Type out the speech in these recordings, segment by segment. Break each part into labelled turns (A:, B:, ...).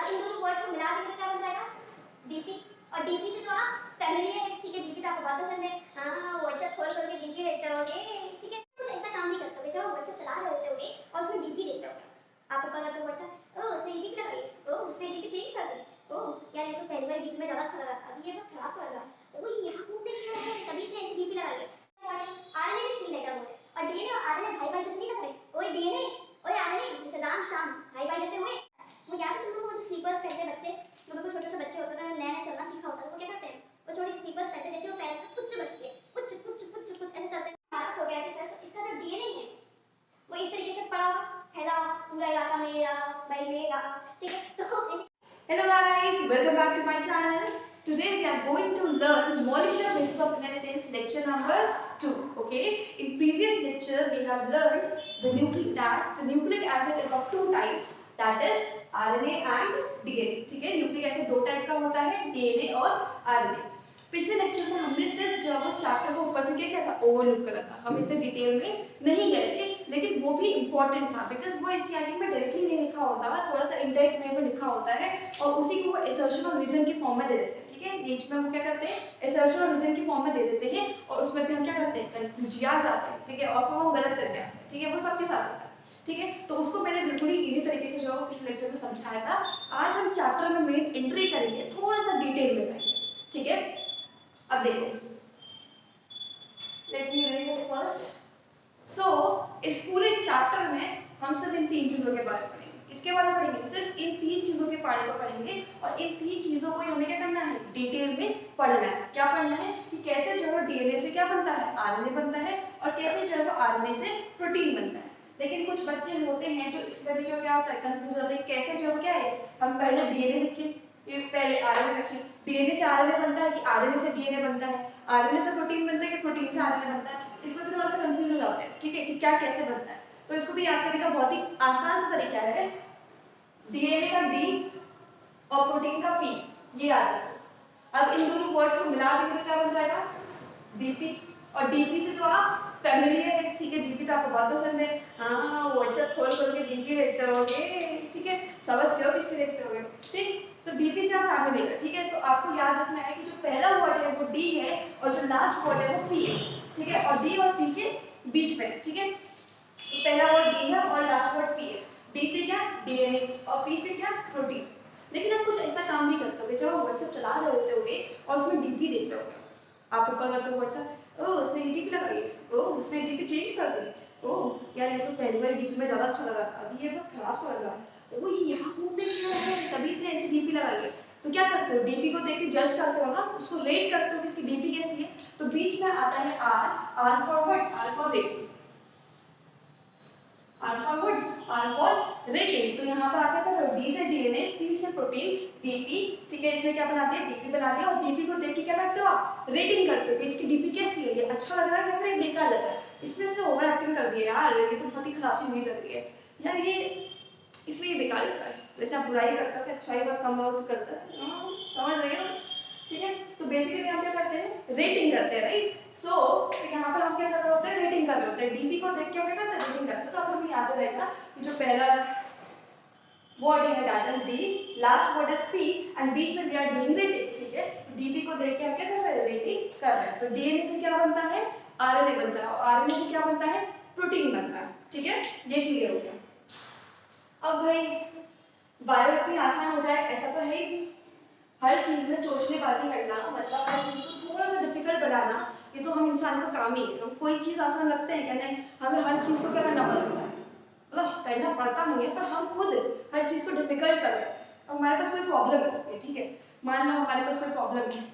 A: और इन दोनों वर्ड्स को मिला के क्या बन जाएगा? डीपी। और डीपी से तो आप फैमिलियर है, ठीक है, डीपी तो आपको बात पसंद है, हाँ व्हाट्सएप खोल खोल के डीपी देखते होगे, ठीक है, कुछ ऐसा काम नहीं करते होगे जब व्हाट्सएप चला रहे होते होगे और उसमें डीपी देखते होगे, आप ऊपर करते हो व्हाट्सएप, ओह उसने डीपी लगाई, ओह उसने डीपी चेंज कर दी, ओह यार ये तो पहली बार डीपी में ज़्यादा अच्छा लगा, अभी ये तो खराब सा लग रहा है, ओह ये यहाँ घूमने क्यों है, तभी इसने ऐसी डीपी लगा ली। आरएनए भी 3 लेटर वर्ड है और डीएनए और आरएनए भाई भाई जैसे नहीं लग रहे, ओए डीएनए ओए आरएनए जैसे राम श्याम भाई भाई जैसे हुए। वो याद है तुम लोगों को जो स्लीपर्स पहनते बच्चे, तुम लोगों को छोटे से बच्चे होते थे नया नया चलना सीखा होता था, वो क्या करते हैं, वो छोटे स्लीपर्स पहनते जैसे वो पैर में कुछ बजती है, कुछ कुछ कुछ कुछ ऐसे चलते हैं, भारत हो गया कि सर तो इसका जो डीएनए है वो इस तरीके से पड़ा हुआ फैला हुआ पूरा इलाका मेरा भाई मेरा, ठीक है। तो
B: Hello guys, welcome back to my channel. Today we are going to learn molecular basis of inheritance lecture number 2. Okay, in previous lecture we have learned the nucleic acid is of two types, that is RNA and DNA. ठीक है, nucleic acid दो type का होता है, DNA और RNA. पिछले lecture में हमने सिर्फ जो वो चैप्टर को ऊपर से क्या किया था, ओवरलुक करा था, हम इतने डिटेल में नहीं गए थे, लेकिन वो भी इम्पोर्टेंट था बिकॉज वो एनसीईआरटी में डायरेक्टली नहीं लिखा होता है, थोड़ा सा इनडायरेक्ट वे में लिखा होता है और उसी को वो असर्शन और रीजन की फॉर्म में दे देते हैं। ठीक है, नीच में वो क्या करते हैं, असर्शन और रीजन की फॉर्म में दे देते हैं और उसमें भी हम क्या करते हैं, कंफ्यूजिया जाते हैं, ठीक है, और फिर हम गलत करके आते हैं, ठीक है, वो सबके साथ होता है। ठीक है, तो उसको मैंने बिल्कुल ही इजी तरीके से जो पिछले लेक्चर में समझाया था, आज हम चैप्टर में मेन एंट्री करेंगे, थोड़ा सा डिटेल में जाएंगे। ठीक है, अब देखो, let me read it first. So इस पूरे चैप्टर में हम सिर्फ इन तीन चीजों के बारे में पढ़ेंगे, इसके बारे में पढ़ेंगे, सिर्फ इन तीन चीजों के बारे में पढ़ेंगे और इन तीन चीजों को हमें क्या करना है, डिटेल में पढ़ना है। क्या पढ़ना है कि कैसे जो है डीएनए से क्या बनता है, आरएनए बनता है और कैसे जो है आरएनए से प्रोटीन बनता है। लेकिन कुछ बच्चे होते हैं जो इसमें भी जो क्या होता है, कंफ्यूज होते हैं, कैसे जो क्या है, हम पहले डीएनए लिखें फिर पहले आरएनए रखें, डीएनए से आरएनए बनता है कि आरएनए से डीएनए बनता है, आरएनए से प्रोटीन बनता है कि प्रोटीन से आरएनए बनता है, इसमें भी थोड़ा सा कंफ्यूज हो जाते हैं। ठीक है, कि क्या कैसे बनता है, तो इसको भी याद करने का बहुत ही आसान सा तरीका है, डीएनए का डी और प्रोटीन का पी, ये याद रखो। अब इन दोनों वर्ड्स को मिला देंगे तो क्या बन जाएगा, डीपी। और डीपी से तो आप फैमिलियर है, ठीक है, डीपी तो आपको बहुत पसंद है, हाँ व्हाट्सएप खोल खोल के डीपी देखते होगे, ठीक है, समझ गए हो किसके देखते होगे, ठीक। तो डीपी से आप फैमिलियर है, ठीक है, तो आपको याद रखना है कि जो पहला वर्ड है वो डी है और जो लास्ट वर्ड है वो पी है, ठीक है, और डी और पी के बीच में, ठीक है, तो पहला वर्ड डी है और लास्ट वर्ड पी है, डी से क्या डीएनए और पी से क्या प्रोटीन। लेकिन आप कुछ ऐसा काम नहीं करते होगे, जब आप व्हाट्सएप चला रहे होते होगे और उसमें डीपी देख रहे होगे, आप ऊपर करते हो व्हाट्सएप, ओह उसने डीपी लगाई है, ओह उसने डीपी चेंज कर दी, ओह यार ये तो पहली बार डीपी में ज्यादा अच्छा लगा था, अभी ये बहुत खराब सा लग रहा है, ओह ये यहाँ घूमने क्यों है, तभी इसने ऐसी डीपी लगाई है। तो क्या करते हो, डीपी को देख के जज करते हो ना, उसको रेट करते हो कि इसकी डीपी कैसी है, तो बीच में आता है R, R for what, R for rating, R for what, R for rating. तो यहाँ पर आपने कहा डी से डीएनए, पी से प्रोटीन, डीपी, ठीक है, इसमें क्या बना दिया, डीपी बना दिया और डीपी को देख के क्या करते हो आप, रेटिंग करते हो कि इसकी डीपी कैसी है, ये अच्छा लग रहा है या फिर बेकार लग रहा है, इसमें से ओवर एक्टिंग कर दिया यार, ये तो बहुत ही खराब चीज नहीं लग रही है यार, ये इसमें ये बेकार लग रहा है, जैसे आप बुराई करते थे अच्छाई बहुत कम लोग करते हैं, समझ रहे हो, ठीक है। तो बेसिकली हम क्या करते हैं, रेटिंग करते हैं, राइट। सो यहाँ पर हम क्या कर रहे होते हैं, रेटिंग कर रहे होते हैं, डीपी को देख के हम क्या करते हैं, रेटिंग करते हैं। तो आपको याद रहेगा कि जो पहला वर्ड है that is D, last word is P and बीच में वी आर डूइंग रेटिंग, ठीक है। तो डीपी को देख के हम क्या कर रहे हैं, रेटिंग कर रहे हैं। तो डीएनए से क्या बनता है, आरएनए बनता है और आरएनए से क्या बनता है, प्रोटीन बनता है, ठीक है, ये क्लियर हो गया। अब भाई बायो इतनी आसान हो जाए ऐसा तो है ही नहीं, हर चीज में चोचलेबाजी करना, मतलब हर चीज को थोड़ा सा डिफिकल्ट बनाना, ये तो हम इंसान का काम ही है। हम कोई चीज आसान लगते हैं क्या, नहीं, हमें हर चीज को क्या करना पड़ता है, मतलब करना पड़ता नहीं है पर हम खुद हर चीज को डिफिकल्ट कर देते हैं। अब हमारे पास कोई प्रॉब्लम है, ठीक है, मान लो हमारे पास कोई प्रॉब्लम है,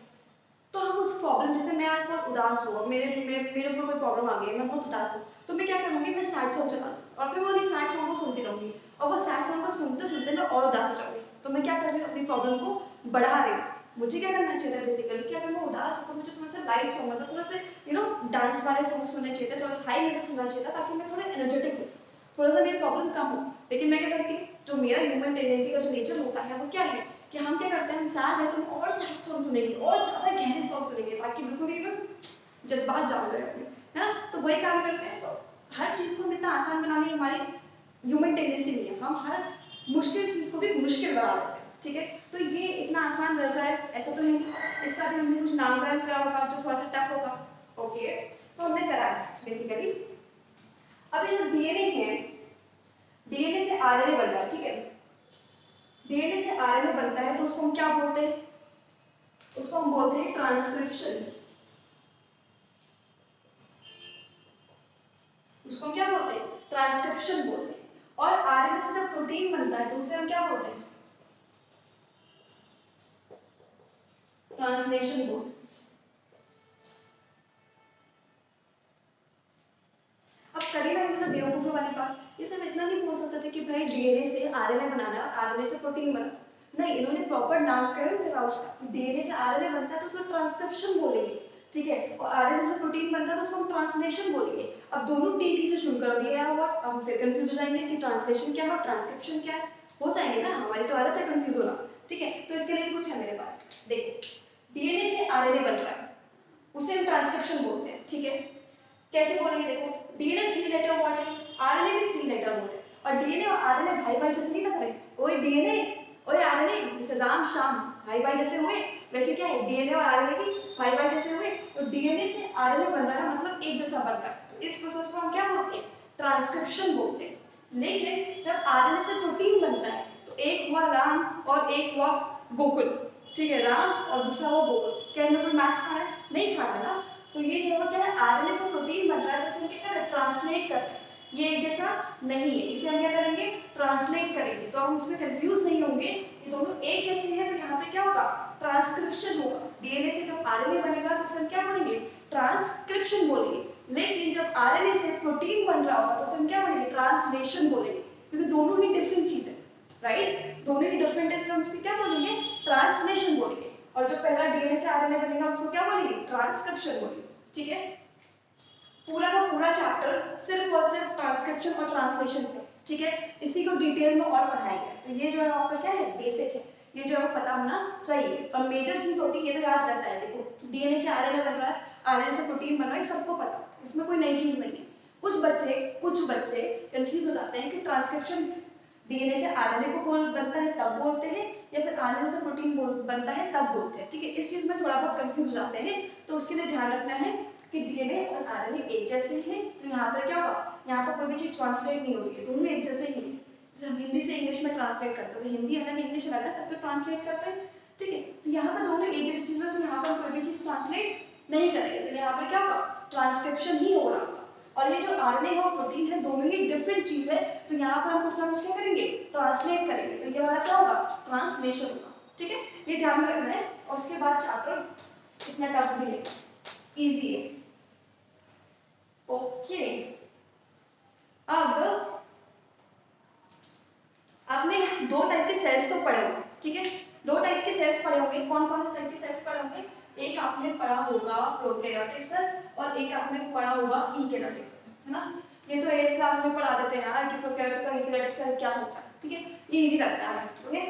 B: तो हम उस प्रॉब्लम, जैसे मैं आज बहुत उदास हूँ, मेरे मेरे ऊपर कोई प्रॉब्लम आ गई है, मैं बहुत उदास हूँ, तो मैं क्या करूँगी, मैं सैड सॉन्ग चला और फिर वो सैड सॉन्ग को सुनती रहूंगी और वो सैड सॉन्ग को सुनते सुनते मैं और उदास हो जाऊंगी। तो मैं क्या कर रही हूँ, अपनी प्रॉब्लम को बढ़ा रही हूँ। मुझे क्या करना चाहिए था बेसिकली, कि अगर मैं उदास हूँ तो मुझे थोड़ा सा लाइट सॉन्ग, मतलब थोड़ा सा डांस वाले सॉन्ग सुनने चाहिए थे, थोड़ा सा हाई म्यूजिक सुनना चाहिए था, ताकि मैं थोड़ा एनर्जेटिक हूँ, थोड़ा सा मेरी प्रॉब्लम कम हो। लेकिन मैं क्या करती हूँ, जो मेरा ह्यूमन टेंडेंसी का जो नेचर होता है वो क्या है कि हम क्या करते हैं, हम सैड है तो हम और सैड सॉन्ग सुनेंगे और ज्यादा गहरे सॉन्ग सुनेंगे, ताकि बिल्कुल एकदम जज्बात जाग जाए अपने, है ना। तो वही काम करते हैं। तो हर चीज को हम इतना आसान बनाने की हमारी ह्यूमन टेंडेंसी नहीं है, हम हर मुश्किल चीज को भी मुश्किल बना देते हैं, ठीक है। तो ये इतना आसान रह जाए ऐसा तो है नहीं, इसका भी हमने कुछ नामकरण करा होगा जो थोड़ा सा टफ होगा। ओके, तो हमने करा है बेसिकली। अब ये जो डीएनए है, डीएनए से आरएनए बन रहा है, ठीक है। डीएनए से आरएनए बनता है तो उसको हम क्या बोलते हैं? उसको हम बोलते हैं ट्रांसक्रिप्शन। उसको हम क्या बोलते हैं? ट्रांसक्रिप्शन बोलते हैं। और आरएनए से जब प्रोटीन बनता है तो उसे हम क्या बोलते हैं? ट्रांसलेशन बोलते हैं। अब करी ना इन्होंने बेवकूफी वाली बात, ये सब इतना नहीं बोल सकते थे कि भाई डीएनए से आरएनए बनाना और आरएनए से प्रोटीन बनाना। नहीं, इन्होंने प्रॉपर नामकरण करा उसका। डीएनए से आरएनए बनता है तो उसको ट्रांसक्रिप्शन बोलेंगे, ठीक है। और आरएनए से प्रोटीन बनता है तो उसको हम ट्रांसलेशन बोलेंगे। अब दोनों टीटी से शुरू कर दिया है और हम फिर कंफ्यूज हो जाएंगे कि ट्रांसलेशन क्या है और ट्रांसक्रिप्शन क्या है। हो जाएंगे ना, हमारी तो आदत है कंफ्यूज होना, ठीक है। तो इसके लिए कुछ है मेरे पास, देखो डीएनए से आरएनए बन रहा है, उसे हम ट्रांसक्रिप्शन बोलते हैं, ठीक है। कैसे बोलेंगे? देखो डीएनए 3 लेटर वर्ड है, आरएनए भी 3 लेटर वर्ड है, और डीएनए और आरएनए भाई भाई जैसे नहीं लग रहे। ओए डीएनए, ओए आरएनए, जैसे राम श्याम भाई भाई जैसे हुए, वैसे क्या है डीएनए और आरएनए भी भाई भाई जैसे हुए। तो डीएनए से आरएनए बन रहा है मतलब एक जैसा बन रहा है, तो इस प्रोसेस को हम क्या बोलते हैं? ट्रांसक्रिप्शन बोलते हैं। लेकिन जब आरएनए से प्रोटीन बनता है तो एक हुआ राम और एक हुआ गोकुल, ठीक है। राम और दूसरा हुआ गोकुल, क्या इनमें कोई मैच खा रहा है? नहीं खा रहा ना। तो ये जो है क्या है, आरएनए से प्रोटीन बन रहा है तो इसे क्या करें? ट्रांसलेट कर रहे हैं। ये एक जैसा नहीं है, इसे हम क्या करेंगे? ट्रांसलेट करेंगे। तो हम इसमें कंफ्यूज नहीं होंगे, ये दोनों एक जैसे हैं तो यहाँ पे क्या होगा? ट्रांसक्रिप्शन होगा। डीएनए से जब आरएनए बनेगा तो उसे हम क्या बोलेंगे? ट्रांसक्रिप्शन बोलेंगे। लेकिन जब आरएनए से प्रोटीन बन रहा होगा तो उसे हम क्या बोलेंगे? ट्रांसलेशन बोलेंगे, क्योंकि दोनों ही डिफरेंट चीज है, राइट। दोनों ही डिफरेंट है, इसलिए हम उसकी क्या बोलेंगे? ट्रांसलेशन बोलेंगे। और जो पहला डीएनए से आरएनए बनेगा उसको क्या बोलेंगे? ट्रांसक्रिप्शन बोलेंगे, ठीक है। पूरा का पूरा चैप्टर सिर्फ और सिर्फ ट्रांसक्रिप्शन और ट्रांसलेशन पे, ठीक है। इसी को डिटेल में और पढ़ाया गया। तो ये जो है आपका क्या है? बेसिक है, ये जो है पता होना चाहिए। और मेजर चीज होती है, ये तो याद रहता है। देखो डीएनए से आरएनए बन रहा है, आरएनए से प्रोटीन बन रहा है, सबको पता है, इसमें कोई नई चीज नहीं है। कुछ बच्चे कंफ्यूज हो जाते हैं कि ट्रांसक्रिप्शन डीएनए से आरएनए को बनता है तब बोलते हैं, या फिर आरएनए से प्रोटीन बनता है तब बोलते हैं, ठीक है। इस चीज में थोड़ा बहुत कंफ्यूज हो जाते हैं, तो उसके लिए ध्यान रखना है कि डीएनए और आरएनए एक जैसे हैं। तो यहाँ पर क्या होगा? यहाँ पर कोई भी चीज ट्रांसलेट नहीं हो रही है, दोनों एक जैसे ही हैं। जैसे हम हिंदी से इंग्लिश में ट्रांसलेट करते हैं, तो हिंदी अलग इंग्लिश अलग है, तब तो ट्रांसलेट करते हैं, ठीक है। तो यहाँ पर दोनों एक जैसी चीज है, तो यहाँ पर कोई भी चीज ट्रांसलेट नहीं करेंगे, तो यहाँ पर क्या होगा? ट्रांसक्रिप्शन ही हो रहा होगा। और ये जो आरएनए और प्रोटीन है दोनों ही डिफरेंट चीज है, तो यहाँ पर हम कुछ ना कुछ क्या करेंगे? ट्रांसलेट करेंगे, तो ये वाला क्या होगा? ट्रांसलेशन होगा, ठीक है। ये ध्यान में रखना है। और उसके बाद चैप्टर इतना टफ भी नहीं, इजी है। ओके, अब आपने दो टाइप के सेल्स तो पढ़े होंगे, ठीक है। दो टाइप के सेल्स पढ़े होंगे। कौन कौन से टाइप के सेल्स पढ़े होंगे? एक आपने पढ़ा होगा प्रोकैरियोटिक सेल, और एक आपने पढ़ा होगा यूकैरियोटिक सेल, है ना। ये तो 8th क्लास में पढ़ा देते हैं यार कि प्रोकैरियोटिक और यूकैरियोटिक सेल क्या होता है, ठीक है। ये इजी लगता है, ओके।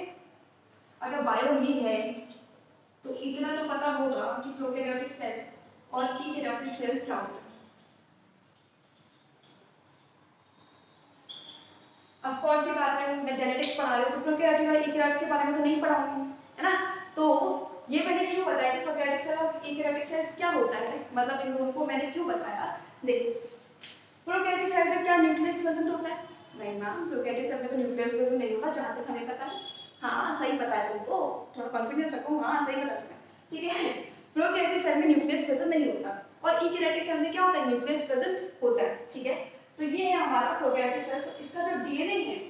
B: अगर बायो ही है तो इतना तो पता होगा कि प्रोकैरियोटिक सेल और यूकैरियोटिक सेल क्या होता है। ऑफ कोर्स ये बात है, मैं जेनेटिक्स पढ़ा रही हूँ तो प्रोकैरियोटिक और यूकैरियोटिक के बारे में तो नहीं पढ़ाऊंगी, है ना। तो ये मैंने क्यों बताया कि प्रोकैरियोटिक सेल और यूकैरियोटिक सेल क्या होता है, मतलब इन दोनों को मैंने क्यों बताया। देखो प्रोकैरियोटिक सेल में क्या न्यूक्लियस प्रेजेंट होता है? नहीं मैम, प्रोकैरियोटिक सेल में तो न्यूक्लियस प्रेजेंट नहीं होता, जहां तक हमें पता है। हाँ सही पता है तुमको, थोड़ा कॉन्फिडेंस रखो। हाँ सही पता तुम्हें, ठीक है। प्रोकैरियोटिक सेल में न्यूक्लियस प्रेजेंट नहीं होता, और यूकैरियोटिक सेल में क्या होता है? न्यूक्लियस प्रेजेंट होता है, ठीक है। तो ये है हमारा प्रोकैरियोटिक सेल। तो इसका जो डीएनए है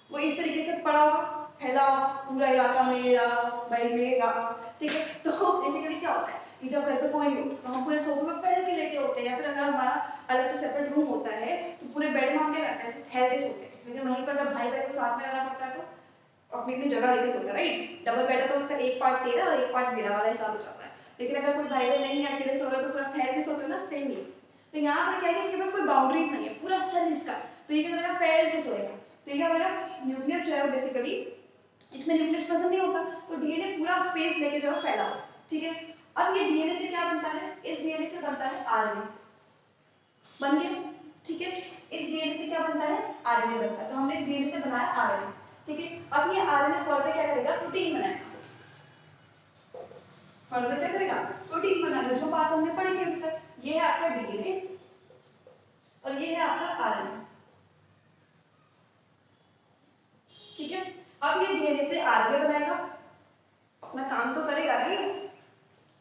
B: वो इस तरीके से पड़ा होगा, फैला होगा पूरा इलाका मेरा भाई मेरा, ठीक है। तो बेसिकली क्या होता है कि जब घर पे कोई नहीं हो तो हम पूरे सोफे में फैल के लेटे होते हैं, या फिर अगर हमारा अलग से सेपरेट रूम होता है तो पूरे बेड में हम क्या करते हैं? फैल के सोते हैं। लेकिन वहीं पर अगर भाई बहन को साथ में रहना पड़ता है तो अपनी अपनी जगह लेके सोते हैं, राइट। डबल बेड है तो उसका एक पार्ट तेरा और एक पार्ट मेरा वाला हिसाब हो जाता है। लेकिन अगर कोई भाई बहन नहीं है, अकेले सो रहे हो तो पूरा फैल के सोते हो ना, सेम ही। तो यहाँ पर क्या है कि इसके पास कोई बाउंड्रीज नहीं है, पूरा सेल इसका, तो ये क्या करेगा? फैल के सोएगा। तो ये क्या होगा? न्यूक्लियस जो है बेसिकली इसमें न्यूक्लियस प्रेजेंट नहीं होता, तो डीएनए पूरा स्पेस लेके जो है फैला होता है, ठीक है। अब ये डीएनए से क्या बनता है? इस डीएनए से बनता है आरएनए, बन गया, ठीक है। इस डीएनए से क्या बनता है? आरएनए बनता है। तो हमने इस डीएनए से बनाया आरएनए। ठीक है। अब ये आरएनए फर्दर क्या करेगा, प्रोटीन बनाएगा, फर्दर क्या करेगा, प्रोटीन बनाएगा। जो बात हमने पढ़ी थी अभी तक, ये है आपका डीएनए और ये है आपका आरएनए, ठीक है। अब ये डीएनए से आरएनए बनाएगा, अपना काम तो करेगा ना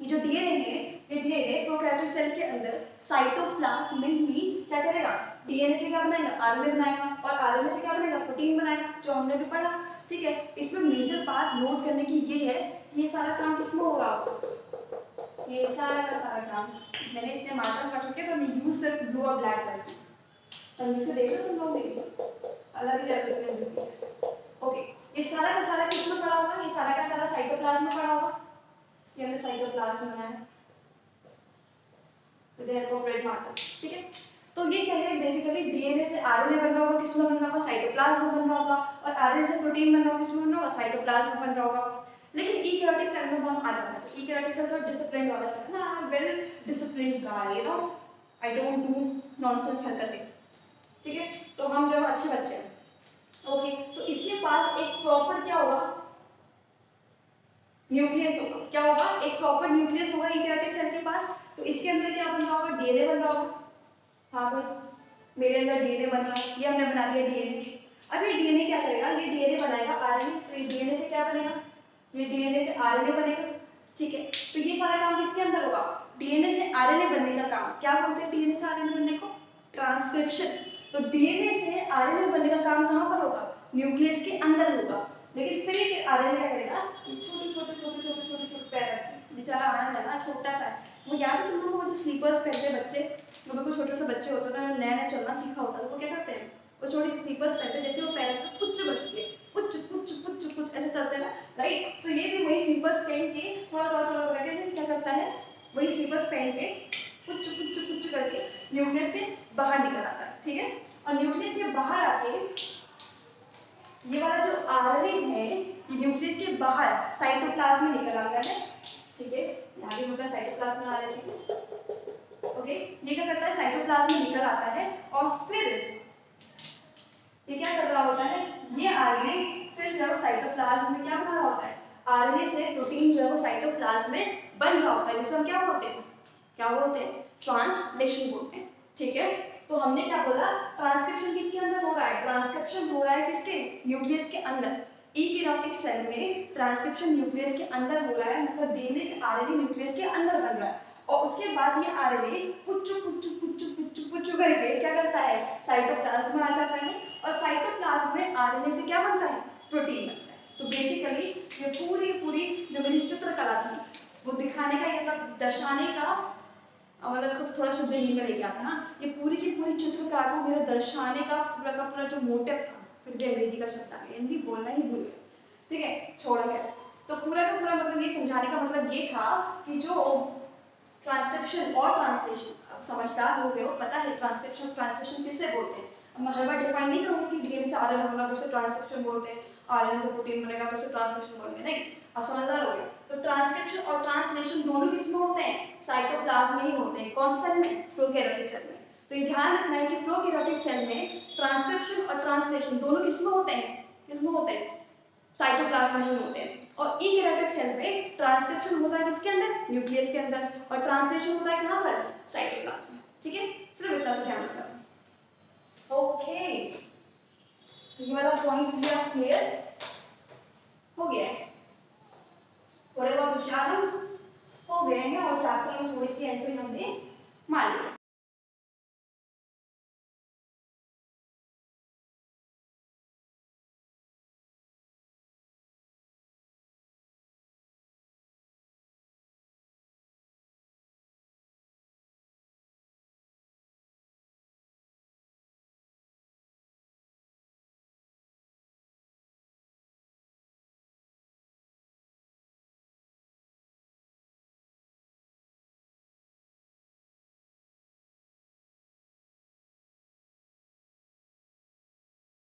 B: ये जो डीएनए है, ये डीएनए प्रोकैरियोटिक सेल के अंदर साइटोप्लाज्म में ही क्या करेगा, डीएनए से क्या बनाएगा, आरएनए बनाएगा, और आरएनए से क्या बनेगा, प्रोटीन बनाएगा, जो हमने भी पढ़ा, ठीक है। इसमें मेजर बात नोट करने की ये है कि ये सारा काम किसमें हो रहा होगा, ये सारा का सारा काम, मैंने इतने मार्कर रख रखे तो मैं यूज सिर्फ ब्लू और ब्लैक करती हूँ, तो देख लो तुम लोग, मेरी अलग ही लेवल के ओके। ये सारा का सारा किसमें पड़ा होगा, ये सारा का सारा साइटोप्लाज्म में पड़ा होगा, ये हमने साइटोप्लाज्म बनाया, रेड मार्कर, ठीक है। तो ये क्या है, बेसिकली डीएनए से आरएनए बन रहा होगा, किसमें बन रहा होगा, साइटोप्लाज्म में बन रहा होगा, और आरएनए से प्रोटीन बन रहा होगा, किसमें बन रहा होगा, साइटोप्लाज्म में बन रहा होगा। लेकिन यूकैरियोटिक सेल में हम आ जाते हैं, तो यूकैरियोटिक सेल थोड़ा डिसिप्लिन वाला सेल है ना, well disciplined guy, you know, I don't do nonsense हरकतें, ठीक है। तो हम जो अच्छे बच्चे हैं, ओके। तो इसके पास एक प्रॉपर क्या होगा, न्यूक्लियस होगा, क्या होगा, एक प्रॉपर न्यूक्लियस होगा यूकैरियोटिक सेल के पास। तो इसके अंदर क्या बन रहा होगा, डीएनए बन रहा होगा, हाँ भाई मेरे अंदर डीएनए बन रहा है, ये हमने बना दिया डीएनए। अब ये डीएनए क्या करेगा, ये डीएनए बनाएगा आरएनए, तो ये डीएनए से क्या बनेगा, ये डीएनए से आरएनए बनेगा, ठीक है। तो ये सारा काम किसके अंदर होगा, डीएनए से आरएनए बनने का काम, क्या बोलते हैं डीएनए से आरएनए बनने को, ट्रांसक्रिप्शन। तो डीएनए से आरएनए बनने का काम कहाँ पर होगा, न्यूक्लियस के अंदर होगा। लेकिन फिर ये आरएनए क्या करेगा, छोटे छोटे छोटे छोटे छोटे छोटे पैर रखते, बेचारा आरएनए ना छोटा सा है। वो याद है तुम लोगों को जो स्लीपर्स पहनते हैं बच्चे, जो बिल्कुल छोटे छोटे बच्चे होते हैं ना, नया नया चलना सीखा होता है, तो वो क्या करते हैं, वो छोटी स्लीपर्स पहनते हैं, जैसे वो पैर से पुच्च बजती है, पुच्च पुच्च पुच्च पुच्च ऐसे चलते हैं ना, राइट। सो ये भी वही स्लीपर्स पहन के थोड़ा थोड़ा थोड़ा करके क्या करता है, वही स्लीपर्स पहन के पुच्च पुच्च पुच्च करके न्यूक्लियस से बाहर निकल आता है, ठीक है। और न्यूक्लियस से बाहर आके ये वाला जो आरएनए है, ये न्यूक्लियस के बाहर साइटोप्लाज्म में निकल आता है, ठीक है। यहाँ भी मैं साइटोप्लाज्म बना लेती हूँ, ओके। ये क्या करता है, साइटोप्लाज्म में निकल आता है, और फिर ये क्या कर रहा होता है, ये आरएनए फिर जब साइटोप्लाज्म में क्या बना रहा होता है, आरएनए से प्रोटीन जो है वो साइटोप्लाज्म में बन रहा होता है, जिसे हम क्या बोलते हैं, क्या बोलते हैं, ट्रांसलेशन बोलते हैं, ठीक है। तो हमने क्या बोला, ट्रांसक्रिप्शन किसके अंदर हो रहा है, ट्रांसक्रिप्शन हो रहा है किसके, न्यूक्लियस के अंदर। यूकैरियोटिक सेल में ट्रांसक्रिप्शन न्यूक्लियस के अंदर हो रहा है, मतलब डीएनए से आरएनए न्यूक्लियस के अंदर बन रहा है, और उसके बाद ये आरएनए पुच्चू पुच्चू पुच्चू पुच्चू पुच्चू करके क्या करता है, साइटोप्लाज्म में आ जाता है, और साइटोप्लाज्म में आरएनए से क्या बनता है, प्रोटीन बनता है। तो बेसिकली ये पूरी पूरी जो मेरी चित्रकला थी वो दिखाने का, मतलब दर्शाने का, मतलब इसको थोड़ा शुद्ध हिंदी में लेके आता है ना, ये पूरी की पूरी चित्रकला को मेरा दर्शाने का पूरा जो मोटिव था, फिर भी अंग्रेजी का शब्द आ गया, हिंदी बोलना ही भूल गए, ठीक है, छोड़ गया। तो पूरा का पूरा मतलब ये समझाने का मतलब ये था कि जो ट्रांसक्रिप्शन और ट्रांसलेशन, अब समझदार हो गए हो, पता है ट्रांसक्रिप्शन ट्रांसलेशन किससे बोलते हैं। अब मैं हर बार डिफाइन नहीं करूंगी कि डीएनए से आरएनए बना तो उसे ट्रांसक्रिप्शन बोलते हैं, आरएनए से प्रोटीन बनेगा तो उसे ट्रांसलेशन बोलेंगे, नहीं। अब समझदार हो गए। तो ट्रांसक्रिप्शन और ट्रांसलेशन दोनों किसमें होते हैं, साइटोप्लाज्म में ही होते हैं, कौन से सेल में, प्रोकैरियोटिक सेल में। तो ये ध्यान रखना है कि प्रोकैरियोटिक सेल में ट्रांसक्रिप्शन और ट्रांसलेशन दोनों किसमें होते हैं, किसमें होते हैं, साइटोप्लाज्म में ही होते हैं। और यूकैरियोटिक सेल में ट्रांसक्रिप्शन होता है किसके अंदर, न्यूक्लियस के अंदर, और ट्रांसलेशन होता है कहां पर, साइटोप्लाज्म में, ठीक है। सिर्फ इतना सा ध्यान रखना, ओके। तो ये वाला पॉइंट भी आप क्लियर हो गया है, थोड़े बहुत होशियार हम हो गए हैं, और चैप्टर में थोड़ी सी एंट्री हमने मान ली।